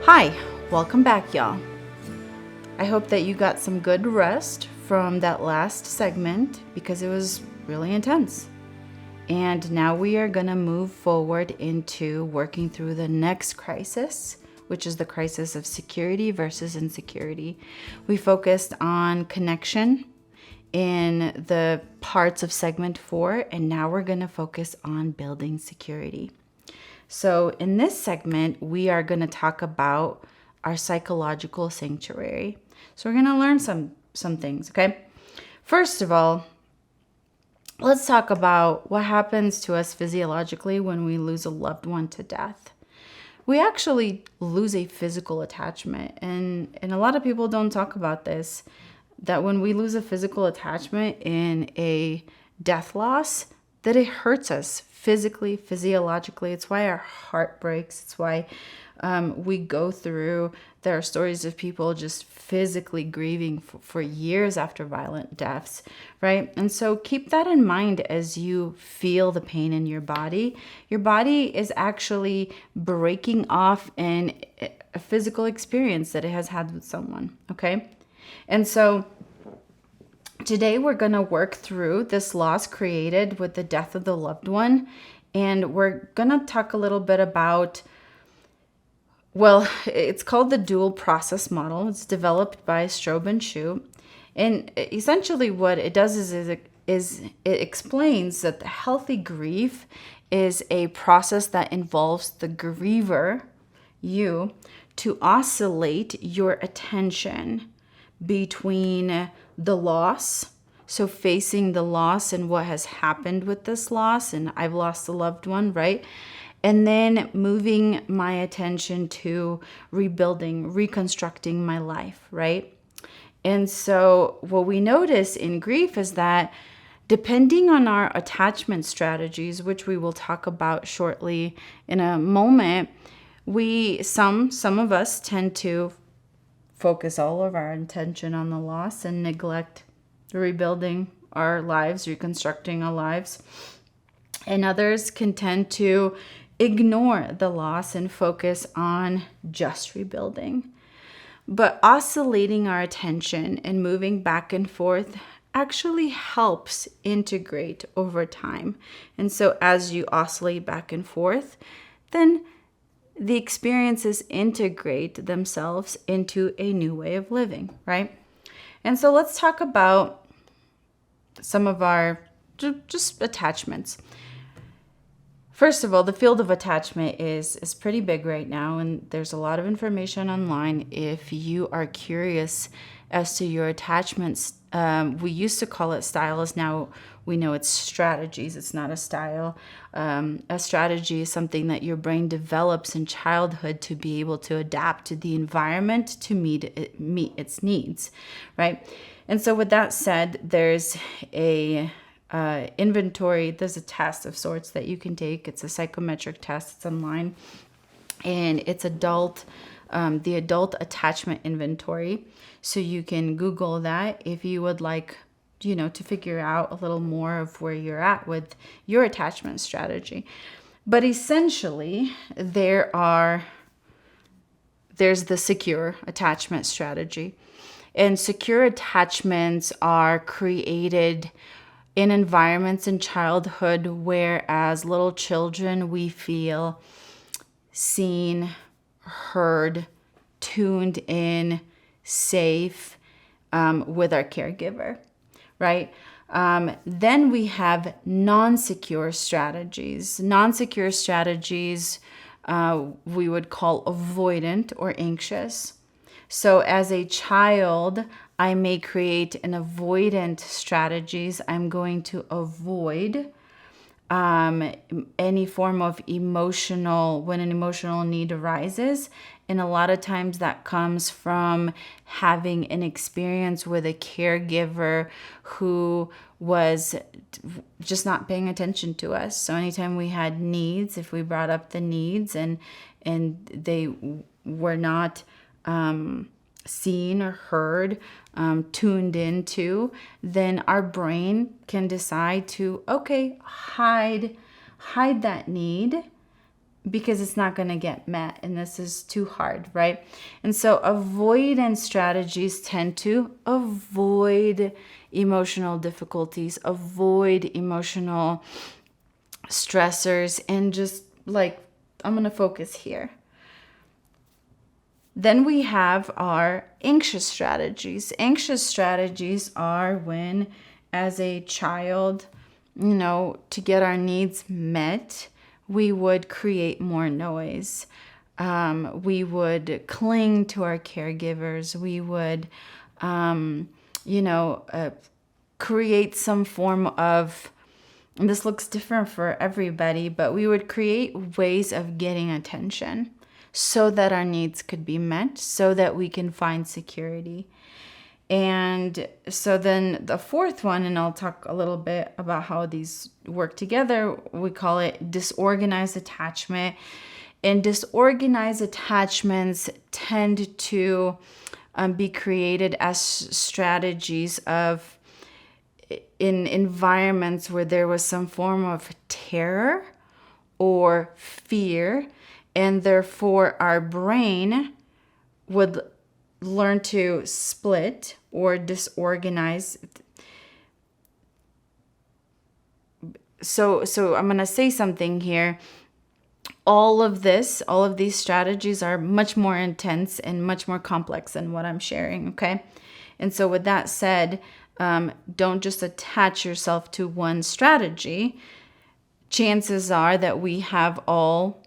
Hi, welcome back, y'all. I hope that you got some good rest from that last segment because it was really intense. And now we are going to move forward into working through the next crisis, which is the crisis of security versus insecurity. We focused on connection in the parts of segment 4, and now we're going to focus on building security. So in this segment, we are going to talk about our psychological sanctuary. So we're going to learn some things, okay? First of all, let's talk about what happens to us physiologically when we lose a loved one to death. We actually lose a physical attachment, and a lot of people don't talk about this, that when we lose a physical attachment in a death loss, that it hurts us physically, physiologically. It's why our heart breaks. It's why we go through, there are stories of people just physically grieving for years after violent deaths, right? And so keep that in mind as you feel the pain in your body. Your body is actually breaking off a physical experience that it has had with someone, okay? And so today we're going to work through this loss created with the death of the loved one, and we're going to talk a little bit about, well, it's called the dual process model. It's developed by Strobe and Shu, and essentially what it does is it explains that the healthy grief is a process that involves the griever, you, to oscillate your attention between the loss, so facing the loss and what has happened with this loss, and I've lost a loved one, right? And then moving my attention to rebuilding, reconstructing my life, right? And so what we notice in grief is that depending on our attachment strategies, which we will talk about shortly in a moment, some of us tend to focus all of our attention on the loss and neglect rebuilding our lives, reconstructing our lives. And others can tend to ignore the loss and focus on just rebuilding. But oscillating our attention and moving back and forth actually helps integrate over time. And so as you oscillate back and forth, then the experiences integrate themselves into a new way of living, right? And so let's talk about some of our just attachments. First of all, the field of attachment is pretty big right now, and there's a lot of information online. If you are curious as to your attachments, we used to call it styles. Now we know it's strategies. It's not a style. A strategy is something that your brain develops in childhood to be able to adapt to the environment to meet its needs, right? And so with that said, there's a inventory. There's a test of sorts that you can take. It's a psychometric test. It's online, and it's the adult attachment inventory. So you can Google that if you would like, to figure out a little more of where you're at with your attachment strategy. But essentially, there's the secure attachment strategy. And secure attachments are created in environments in childhood where, as little children, we feel seen, heard, tuned in, safe with our caregiver, right? Then we have non-secure strategies. Non-secure strategies we would call avoidant or anxious. So as a child, I may create an avoidant strategies. I'm going to avoid any form of when an emotional need arises. And a lot of times that comes from having an experience with a caregiver who was just not paying attention to us. So anytime we had needs, if we brought up the needs and they were not seen or heard, tuned into, then our brain can decide to, hide that need, because it's not going to get met and this is too hard, right? And so avoidance strategies tend to avoid emotional difficulties, avoid emotional stressors, and just like, I'm going to focus here. Then we have our anxious strategies. Anxious strategies are when, as a child, to get our needs met, we would create more noise. We would cling to our caregivers. We would, create some form of, and this looks different for everybody, but we would create ways of getting attention so that our needs could be met, so that we can find security. And so then the fourth one, and I'll talk a little bit about how these work together, we call it disorganized attachment. And disorganized attachments tend to be created as strategies of in environments where there was some form of terror or fear, and therefore our brain would learn to split or disorganize. So I'm going to say something here. All of these strategies are much more intense and much more complex than what I'm sharing, okay? And so with that said, don't just attach yourself to one strategy. Chances are that we have all,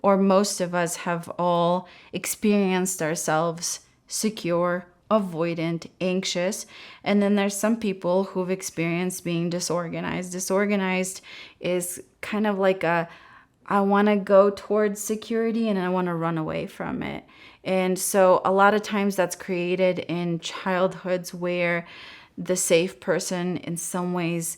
or most of us have all, experienced ourselves secure, avoidant, anxious. And then there's some people who've experienced being disorganized. Disorganized is kind of like I want to go towards security and I want to run away from it. And so a lot of times that's created in childhoods where the safe person in some ways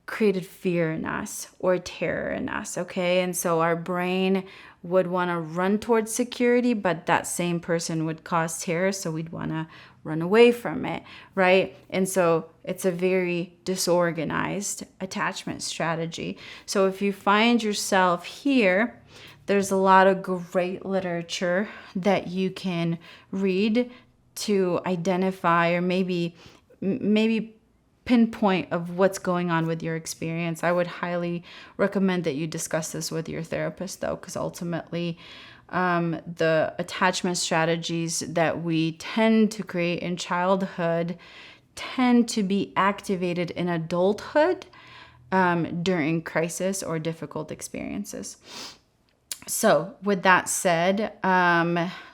created fear in us or terror in us, okay? And so our brain would want to run towards security, but that same person would cause terror, so we'd want to run away from it, right? And so it's a very disorganized attachment strategy. So if you find yourself here, there's a lot of great literature that you can read to identify or maybe pinpoint of what's going on with your experience. I would highly recommend that you discuss this with your therapist, though, because ultimately the attachment strategies that we tend to create in childhood tend to be activated in adulthood during crisis or difficult experiences. So with that said,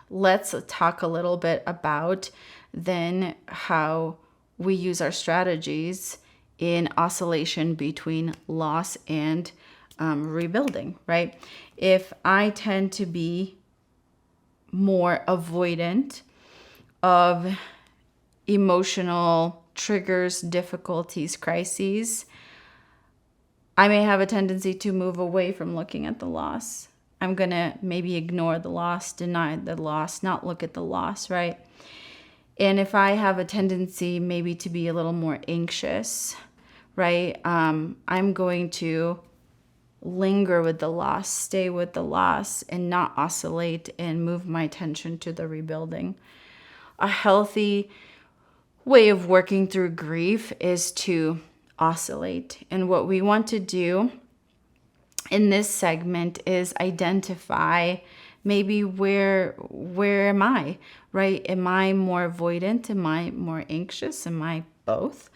let's talk a little bit about then how we use our strategies in oscillation between loss and rebuilding, right? If I tend to be more avoidant of emotional triggers, difficulties, crises, I may have a tendency to move away from looking at the loss. I'm going to maybe ignore the loss, deny the loss, not look at the loss, right? And if I have a tendency maybe to be a little more anxious, right, I'm going to linger with the loss, stay with the loss, and not oscillate and move my attention to the rebuilding. A healthy way of working through grief is to oscillate. And what we want to do in this segment is identify maybe where am I, right? Am I more avoidant? Am I more anxious? Am I both?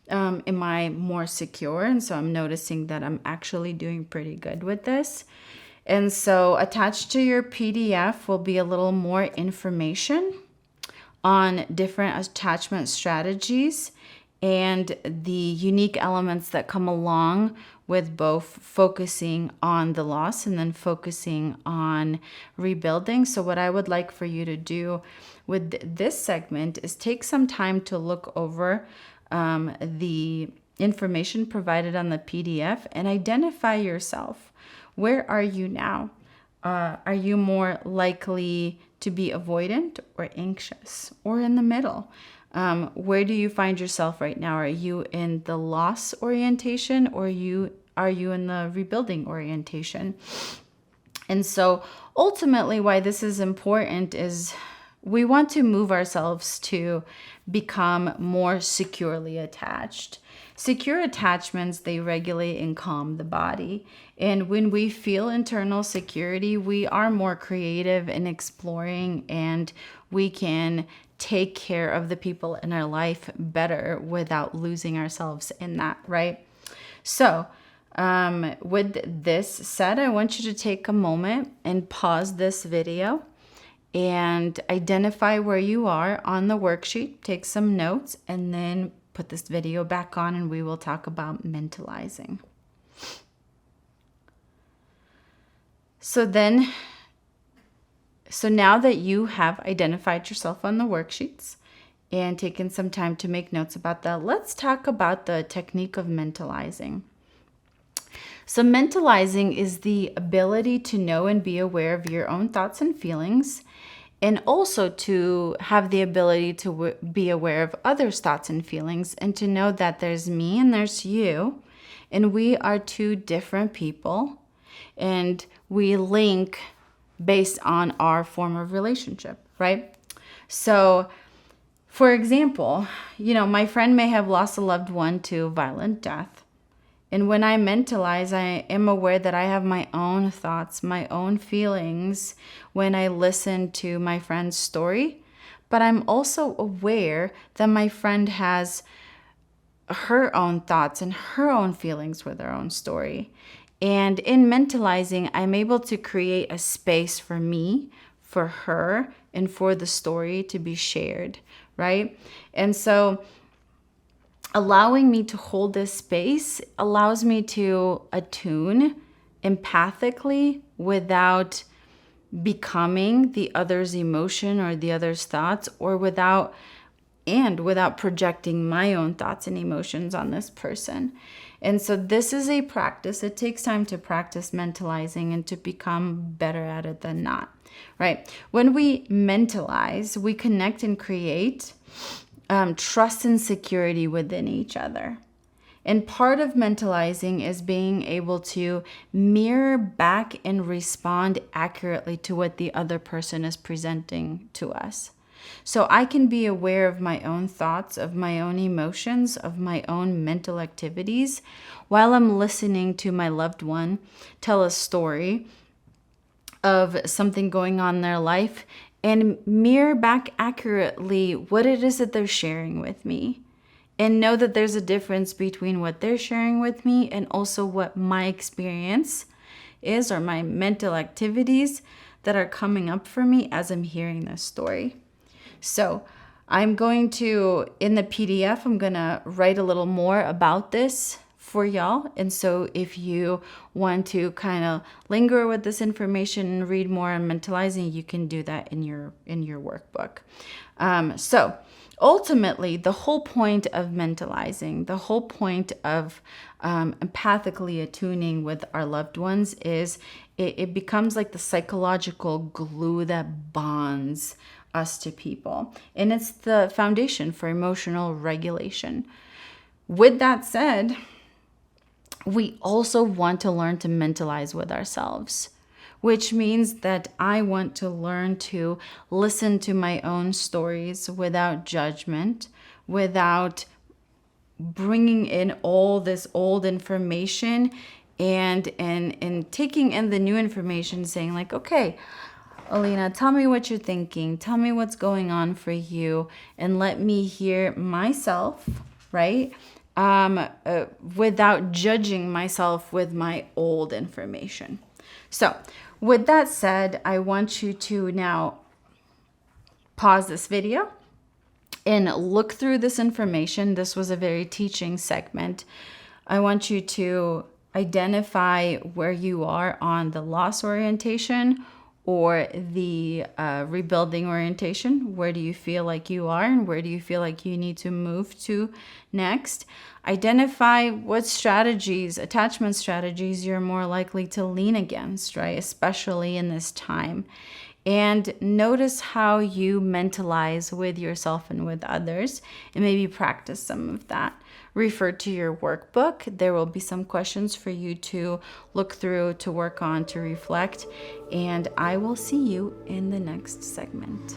Am I more secure? And so I'm noticing that I'm actually doing pretty good with this. And so attached to your PDF will be a little more information on different attachment strategies and the unique elements that come along with both focusing on the loss and then focusing on rebuilding. So what I would like for you to do with this segment is take some time to look over the information provided on the PDF and identify yourself. Where are you now? Are you more likely to be avoidant or anxious or in the middle? Where do you find yourself right now? Are you in the loss orientation or are you in the rebuilding orientation? And so ultimately, why this is important is we want to move ourselves to become more securely attached. Secure attachments, they regulate and calm the body. And when we feel internal security, we are more creative in exploring, and we can take care of the people in our life better without losing ourselves in that, right? So, with this said, I want you to take a moment and pause this video and identify where you are on the worksheet, take some notes, and then put this video back on and we will talk about mentalizing. So now that you have identified yourself on the worksheets and taken some time to make notes about that, let's talk about the technique of mentalizing. So mentalizing is the ability to know and be aware of your own thoughts and feelings, and also to have the ability to be aware of others' thoughts and feelings, and to know that there's me and there's you, and we are two different people, and we link based on our form of relationship, right? So, for example, my friend may have lost a loved one to violent death. And when I mentalize, I am aware that I have my own thoughts, my own feelings when I listen to my friend's story. But I'm also aware that my friend has her own thoughts and her own feelings with her own story. And in mentalizing, I'm able to create a space for me, for her, and for the story to be shared, right? And so allowing me to hold this space allows me to attune empathically without becoming the other's emotion or the other's thoughts, or without projecting my own thoughts and emotions on this person. And so this is a practice. It takes time to practice mentalizing and to become better at it than not, right? When we mentalize, we connect and create trust and security within each other. And part of mentalizing is being able to mirror back and respond accurately to what the other person is presenting to us. So I can be aware of my own thoughts, of my own emotions, of my own mental activities while I'm listening to my loved one tell a story of something going on in their life, and mirror back accurately what it is that they're sharing with me. And know that there's a difference between what they're sharing with me and also what my experience is, or my mental activities that are coming up for me as I'm hearing this story. So I'm going to, in the PDF, I'm going to write a little more about this for y'all. And so if you want to kind of linger with this information and read more on mentalizing, you can do that in your workbook. So ultimately, the whole point of mentalizing, the whole point of empathically attuning with our loved ones is it becomes like the psychological glue that bonds us to people. And it's the foundation for emotional regulation. With that said, we also want to learn to mentalize with ourselves, which means that I want to learn to listen to my own stories without judgment, without bringing in all this old information and taking in the new information, saying like, okay, Alina, tell me what you're thinking. Tell me what's going on for you, and let me hear myself, right? Without judging myself with my old information. So with that said, I want you to now pause this video and look through this information. This was a very teaching segment. I want you to identify where you are on the loss orientation or the rebuilding orientation. Where do you feel like you are, and where do you feel like you need to move to next? Identify what strategies, attachment strategies, you're more likely to lean against, right? Especially in this time. And notice how you mentalize with yourself and with others, and maybe practice some of that. Refer to your workbook. There will be some questions for you to look through, to work on, to reflect. And I will see you in the next segment.